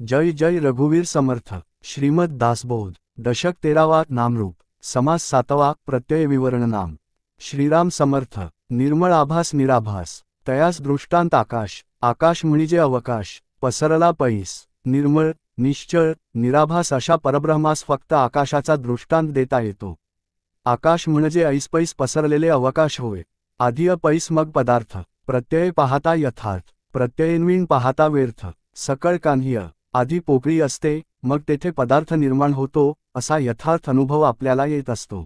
जय जय रघुवीर समर्थ। श्रीमद दासबोध दशक 13वा नामरूप समास 7वा प्रत्यय विवरण नाम। श्रीराम समर्थ। निर्मळ आभास निराभास तयास दृष्टांत आकाश। आकाश म्हणजे अवकाश पसरला पैस। निर्मळ निश्चळ निराभास अशा परब्रह्मास फक्त आकाशाचा दृष्टांत देता येतो। आकाश म्हणजे ऐसपैस पसरलेले अवकाश होय। आधी अपैस मग पदार्थ। प्रत्यय पाहता यथार्थ प्रत्ययन्वीण पाहता व्यर्थ। सकळ कान्ह्य आधी पोकळी असते मग तेथे पदार्थ निर्माण होतो असा यथार्थ अनुभव आपल्याला येत असतो।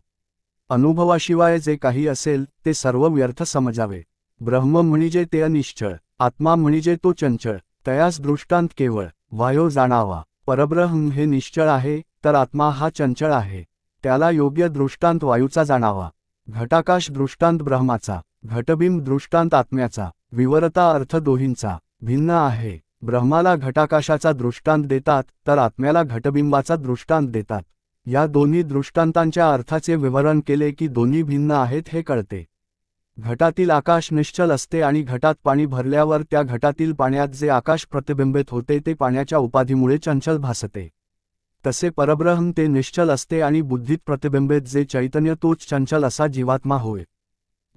अनुभवाशिवाय जे काही असेल ते सर्व व्यर्थ समजावे। ब्रह्म म्हणजे ते अनिश्चळ, आत्मा म्हणजे तो चंचळ, तयास दृष्टांत केवळ वायो जाणावा। परब्रह्म हे निश्चळ आहे तर आत्मा हा चंचळ आहे, त्याला योग्य दृष्टांत वायूचा जाणावा। घटाकाश दृष्टांत ब्रह्माचा, घटबिंब दृष्टांत आत्म्याचा, विवरता अर्थ दोहींचा भिन्न आहे। ब्रह्माला घटाकाशाचा दृष्टांत देतात तर आत्म्याला घटबिंबाचा दृष्टांत देतात। या दोन्ही दृष्टांतांच्या अर्थाचे विवरण केले की दोन्ही भिन्न आहेत हे कळते। घटातील आकाश निश्चल असते आणि घटात पाणी भरल्यावर त्या घटातील पाण्यात जे आकाश प्रतिबिंबित होते ते पाण्याच्या उपाधीमुळे चंचल भासते। तसे परब्रह्म ते निश्चल असते आणि बुद्धीत प्रतिबिंबित जे चैतन्य तोच चंचल असा जीवात्मा होय।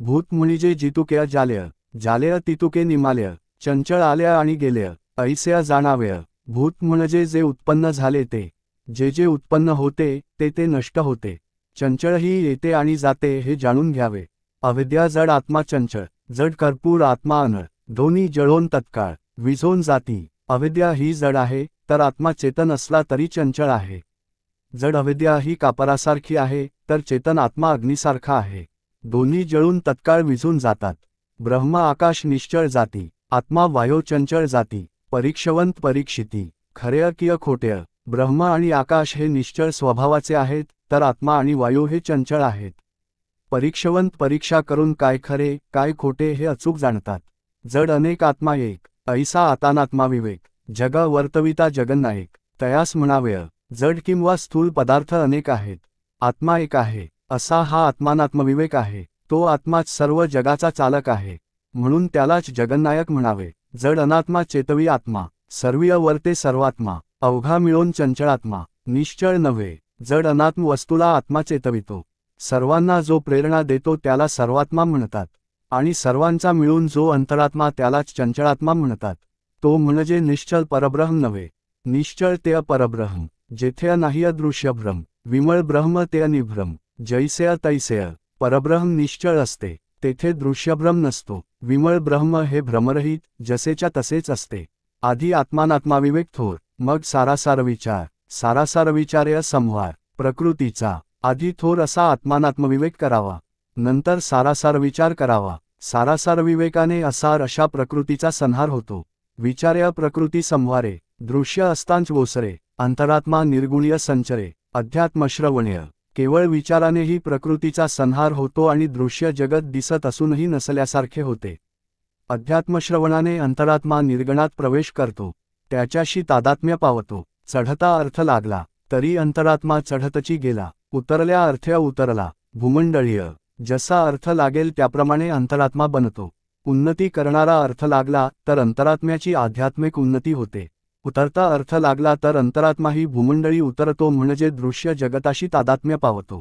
भूत म्हणजे जितुके जालेय, जालेय तितुके निमालेय, चंचळ आल्या आणि गेलेय ऐसे जाणावेय। भूत म्हणजे जे उत्पन्न झाले ते, जे जे उत्पन्न होते ते ते नष्ट होते। चंचळही येते आणि जाते हे जाणून घ्यावे। अविद्या जड आत्मा चंचळ, जड कर्पूर आत्मा अनळ, दोन्ही जळोन तत्काळ विझोन जाती। अविद्या ही जड आहे तर आत्मा चेतन असला तरी चंचळ आहे। जड अविद्या ही कापरासारखी आहे तर चेतन आत्मा अग्नीसारखा आहे, दोन्ही जळून तत्काळ विझून जातात। ब्रह्म आकाश निश्चळ जाती, आत्मा वायो चंचळ जाती। परीक्षवंत परीक्षिती खरेय किय खोटेय। ब्रह्म आणि आकाश हे निश्चळ स्वभावाचे आहेत तर आत्मा आणि वायू हे चंचळ आहेत। परीक्षवंत परीक्षा करून काय खरे काय खोटे हे अचूक जाणतात। जड अनेक आत्मा एक, ऐसा आतानात्मा विवेक। जग वर्तविता जगन्नायक, तयास म्हणावेय। जड किंवा स्थूल पदार्थ अनेक आहेत, आत्मा एक आहे असा हा आत्मानात्मविवेक आहे। तो आत्माच सर्व जगाचा चालक आहे म्हणून त्यालाच जगन्नायक म्हणावे। जड अनात्मा चेतवी आत्मा, सर्वीय वर्ते सर्वात्मा, अवघा मिळून चंचळात्मा निश्चळ नव्हे। जड अनात्म वस्तूला आत्मा चेतवितो, सर्वांना जो प्रेरणा देतो त्याला सर्वात्मा म्हणतात आणि सर्वांचा मिळून जो अंतरात्मा त्यालाच चंचळात्मा म्हणतात। तो म्हणजे निश्चल परब्रह्म नव्हे। निश्चळ ते अपरब्रह्म, जेथे नाही अदृश्य भ्रम। विमळ ब्रह्म ते अनिभ्रम, जैसेय तैसेय। परब्रह्म निश्चळ असते तेथे दृश्यभ्रम नसतो। विमळ ब्रह्म हे भ्रमरहित जसेच्या तसेच असते। आधी आत्मानात्माविवेक थोर, मग सारासार विचार, सारासार विचार्य संहार प्रकृतीचा। आधी थोर असा आत्मानात्मविवेक करावा, नंतर सारासार विचार करावा। सारासार विवेकाने असार अशा प्रकृतीचा संहार होतो। विचार्य प्रकृती संहारे, दृश्य असतांच ओसरे, अंतरात्मा निर्गुण्य संचरे, अध्यात्मश्रवण्य। केवळ विचारानेही प्रकृतीचा संहार होतो आणि दृश्य जगत दिसत असूनही नसल्यासारखे होते। अध्यात्मश्रवणाने अंतरात्मा निर्गणात प्रवेश करतो, त्याच्याशी तादात्म्य पावतो। चढता अर्थ लागला तरी अंतरात्मा चढतची गेला, उतरल्या अर्थ्य उतरला। भूमंडळीय जसा अर्थ लागेल त्याप्रमाणे अंतरात्मा बनतो। उन्नती करणारा अर्थ लागला तर अंतरात्म्याची आध्यात्मिक उन्नती होते। उतरता अर्थ लागला तर अंतरात्माही भूमंडळी उतरतो म्हणजे दृश्य जगताशी तादात्म्य पावतो।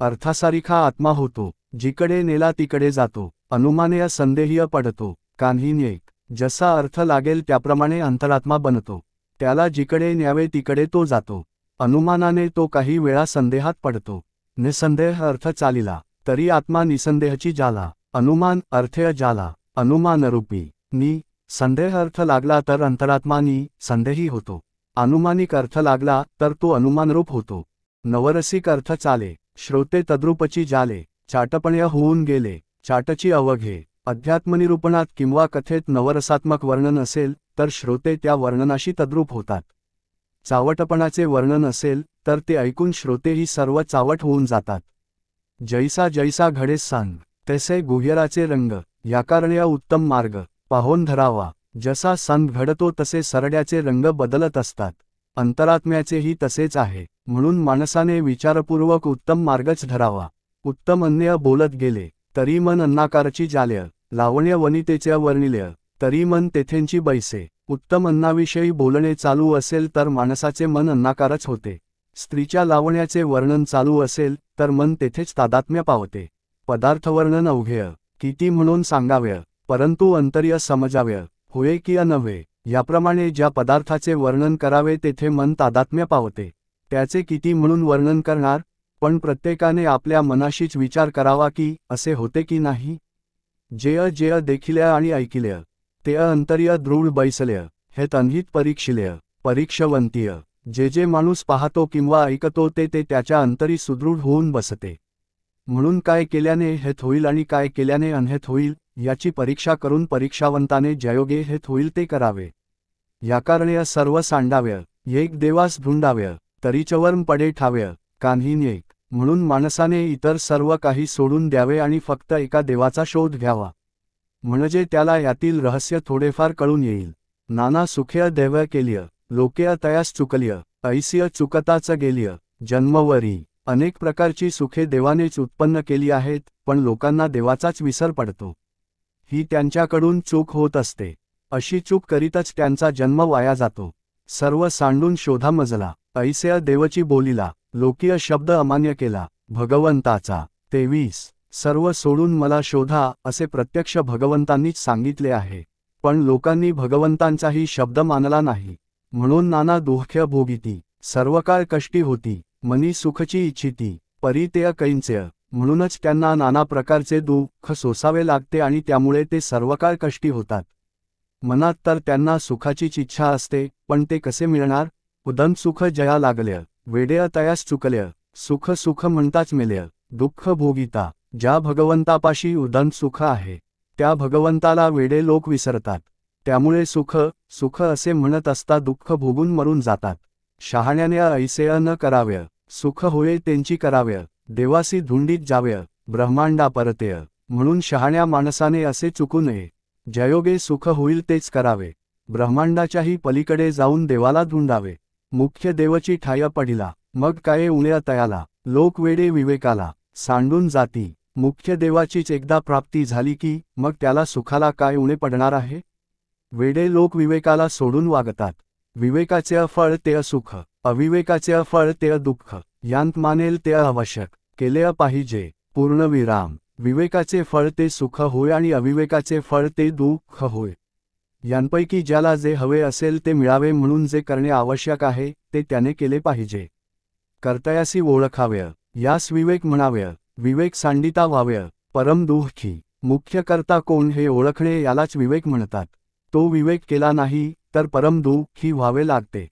अर्थासारिखा आत्मा होतो, जिकडे नेला तिकडे जातो। अनुमानेय संदेहीय पडतो, कान्हीन एक। जसा अर्थ लागेल त्याप्रमाणे अंतरात्मा बनतो, त्याला जिकडे न्यावे तिकडे तो जातो। अनुमानाने तो काही वेळा संदेहात पडतो। निसंदेह अर्थ चालिला तरी आत्मा निसंदेहची जाला। अनुमान अर्थय जाला, अनुमानरूपी नि संदेह अर्थ लागला तर अंतरात्मा नि संदेही होतो। अनुमानिक अर्थ लागला तर तो अनुमानरूप होतो। नवरसिक अर्थ चाले, श्रोते तद्रूपची जाले, चाटपण्य होऊन गेले, चाटची अवघे। अध्यात्मनिरूपणात किंवा कथेत नवरसात्मक वर्णन असेल तर श्रोते त्या वर्णनाशी तद्रूप होतात। चावटपणाचे वर्णन असेल तर ते ऐकून श्रोतेही सर्व चावट होऊन जातात। जैसा जैसा घडे सांग, तैसे गुह्यराचे रंग, याकारण्या उत्तम मार्ग पाहोन धरावा। जसा संत घडतो तसे सरड्याचे रंग बदलत असतात, अंतरात्म्याचेही तसेच आहे। म्हणून माणसाने विचारपूर्वक उत्तम मार्गच धरावा। उत्तम अन्य बोलत गेले तरी मन अन्नाकारची जाल्य, लावण्य वनितेचे वर्णिल्य तरी मन तेथेंची बैसे। उत्तम अन्नाविषयी बोलणे चालू असेल तर माणसाचे मन अन्नाकारच होते. स्त्रीच्या लावण्याचे वर्णन चालू असेल तर मन तेथेच तादात्म्य पावते. पदार्थवर्णन अवघेय किती म्हणून सांगाव्य, परंतु अंतर्य समजाव्य, होय की नव्हे, याप्रमाणे ज्या पदार्थाचे वर्णन करावे तेथे मन तादात्म्य पावते. त्याचे किती म्हणून वर्णन करणार, पण प्रत्येकाने आपल्या मनाशीच विचार करावा की असे होते की नाही. जेय जेय देखिल्य आणि ऐकिल्य ते अंतर्य दृढ बैसल्य, हे तन्हित परीक्षिल्य परीक्षवंतीय. जे जे माणूस पाहतो किंवा ऐकतो ते त्याच्या अंतरी सुदृढ होऊन बसते. म्हणून काय केल्याने हेत होईल आणि काय केल्याने अनहेत होईल याची परीक्षा करून परीक्षावंताने ज्यायोगे हेत होईल ते करावे. याकारणे सर्व सांडाव्य, एक देवास ढुंडाव्य, तरीचवर्म पडे ठाव्य, कान्हीन एक. म्हणून माणसाने इतर सर्व काही सोडून द्यावे आणि फक्त एका देवाचा शोध घ्यावा. म्हणजे त्याला यातील रहस्य थोडेफार कळून येईल. नाना सुखेय दैव केल्य, लोकेय तयास चुकल्य, ऐसिय चुकताच गेल्य, जन्मवरी. अनेक प्रकारची सुखे देवानेच उत्पन्न केली आहेत, पण लोकांना देवाचाच विसर पडतो. ही त्यांच्याकडून चूक होत असते. अशी चूक करीतच त्यांचा जन्म वाया जातो. सर्व सांडून शोधा मजला, ऐसेय देवची बोलिला, लोकीय शब्द अमान्य केला, भगवंताचा. 23 सर्व सोडून मला शोधा असे प्रत्यक्ष भगवंतांनीच सांगितले आहे. पण लोकांनी भगवंतांचाही शब्द मानला नाही. म्हणून नाना दुःख्य भोगिती, सर्वकाळ कष्टी होती, मनी सुखची इच्छिती, परी ते कैंचय. म्हणूनच त्यांना नाना प्रकारचे दुःख सोसावे लागते आणि त्यामुळे ते सर्वकाळ कष्टी होतात. मनात तर त्यांना सुखाचीच इच्छा असते, पण ते कसे मिळणार. उदम सुख जया लागल्य, वेडेय तयास चुकल्य, सुख सुख म्हणताच मेल्य, दुःख भोगिता. ज्या भगवंतापाशी उदम सुख आहे त्या भगवंताला वेडे लोक विसरतात. त्यामुळे सुख सुख असे म्हणत असता दुःख भोगून मरून जातात. शहाण्याने ऐसेय न कराव्य, सुख होये त्यांची कराव्य, देवासी धुंडीत जाव्य, ब्रह्मांडा परतेय. म्हणून शहाण्या माणसाने असे चुकू नये. ज्यायोगे सुख होईल तेच करावे. ब्रह्मांडाच्याही पलीकडे जाऊन देवाला धुंडावे. मुख्य देवची ठाय पडिला, मग काय उण्या तयाला, लोक वेडे विवेकाला, सांडून जाती. मुख्य देवाचीच एकदा प्राप्ती झाली की मग त्याला सुखाला काय उणे पडणार आहे. वेडे लोक विवेकाला सोडून वागतात. विवेकाचे फळ ते सुख, अविवेकाचे फळ ते दुःख. यांत मानेल ते आवश्यक केले पाहिजे. पूर्णविराम. विवेकाचे फळ ते सुख होय आणि अविवेकाचे फळ ते दुःख होय. यांपैकी ज्याला जे हवे असेल ते मिळावे म्हणून जे करणे आवश्यक आहे ते त्याने केले पाहिजे. कर्तयासी ओळखाव्य, यास विवेक म्हणाव्य. विवेक सांडिता व्हाव्य, परम दुःखी. मुख्य कर्ता कोण हे ओळखणे यालाच विवेक म्हणतात. तो विवेक केला नाही तर परम दुःखी व्हावे लागते.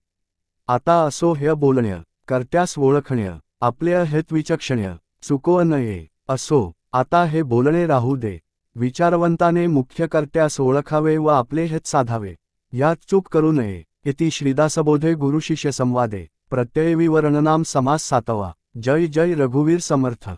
आता असो हे बोलण्य, कर्त्यास ओळखण्य, आपले हेत विचक्षण्य, चुकव नये. असो आता हे बोलणे राहू दे. विचारवंताने मुख्य कर्त्यास ओळखावे व आपले हेत साधावे. यात चूक करू नये. इति श्रीदासबोधे गुरुशिष्य संवादे प्रत्ययविवरणनाम समास 7वा. जय जय रघुवीर समर्थ.